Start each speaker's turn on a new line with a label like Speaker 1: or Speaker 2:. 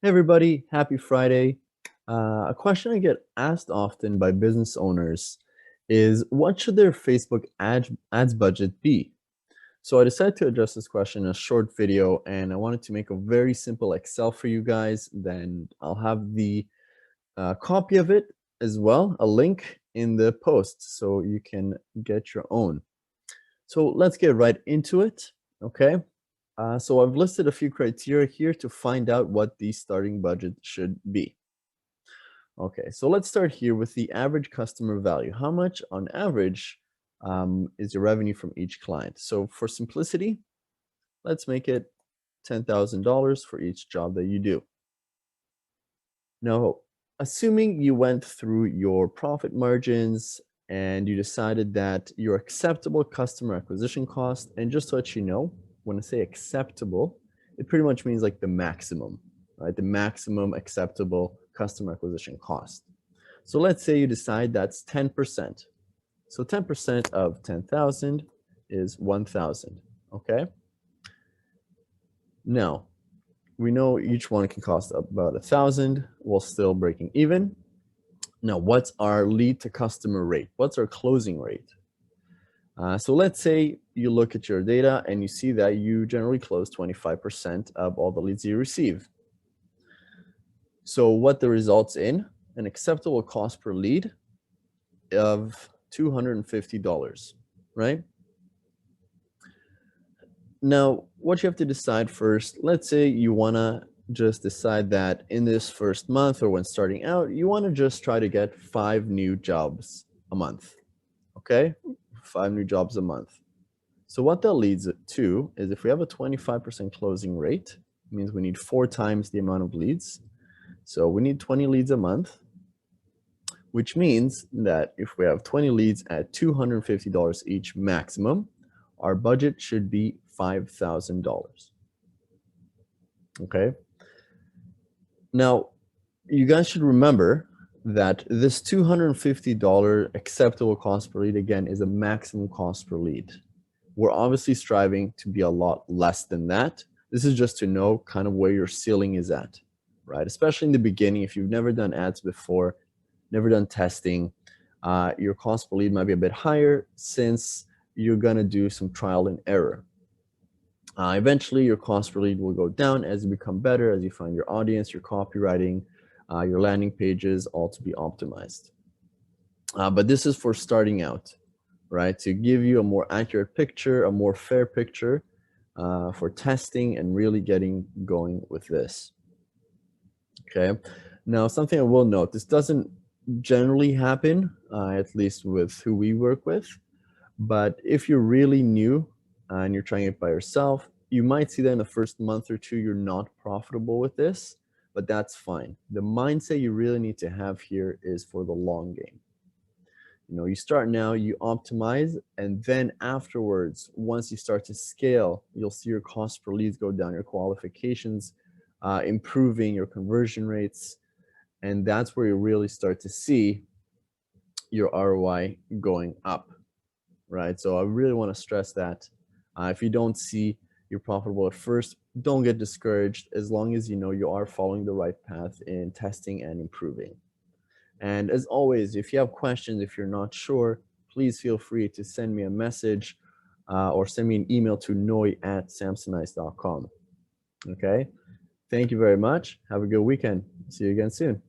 Speaker 1: Hey everybody, happy Friday. A question I get asked often by business owners is what should their Facebook ads budget be? So I decided to address this question in a short video and I wanted to make a very simple Excel for you guys. Then I'll have the copy of it as well, a link in the post so you can get your own. So let's get right into it, okay? So I've listed a few criteria here to find out what the starting budget should be. Okay, so let's start here with the average customer value. How much on average is your revenue from each client? So for simplicity, let's make it $10,000 for each job that you do. Now, assuming you went through your profit margins and you decided that your acceptable customer acquisition cost, and just to let you know, when I say acceptable, it pretty much means like the maximum, right? The maximum acceptable customer acquisition cost. So let's say you decide that's 10%. So 10% of 10,000 is 1,000, okay? Now, we know each one can cost about 1,000 while still breaking even. Now, what's our lead to customer rate? What's our closing rate? So let's say you look at your data and you see that you generally close 25% of all the leads you receive. So what the results in? An acceptable cost per lead of $250, right? Now, what you have to decide first, let's say you want to just decide that in this first month or when starting out, you want to just try to get 5 new jobs a month, okay? 5 new jobs a month. So what that leads to is if we have a 25% closing rate, it means we need 4 times the amount of leads. So we need 20 leads a month, which means that if we have 20 leads at $250 each maximum, our budget should be $5,000. Okay. Now, you guys should remember that this $250 acceptable cost per lead, again, is a maximum cost per lead. We're obviously striving to be a lot less than that. This is just to know kind of where your ceiling is at, right? Especially in the beginning, if you've never done ads before, never done testing, your cost per lead might be a bit higher since you're going to do some trial and error. Eventually, your cost per lead will go down as you become better, as you find your audience, your copywriting, your landing pages, all to be optimized. But this is for starting out, right? To give you a more accurate picture, a more fair picture for testing and really getting going with this. Okay. Now, something I will note, this doesn't generally happen, at least with who we work with. But if you're really new and you're trying it by yourself, you might see that in the first month or two, you're not profitable with this, but that's fine. The mindset you really need to have here is for the long game. You know, you start now, you optimize, and then afterwards, once you start to scale, you'll see your cost per leads go down, your qualifications improving, your conversion rates, and that's where you really start to see your ROI going up, right? So I really want to stress that if you don't see you're profitable at first, don't get discouraged as long as you know you are following the right path in testing and improving. And as always, if you have questions, if you're not sure, please feel free to send me a message or send me an email to noi@samsonice.com. Okay? Thank you very much. Have a good weekend. See you again soon.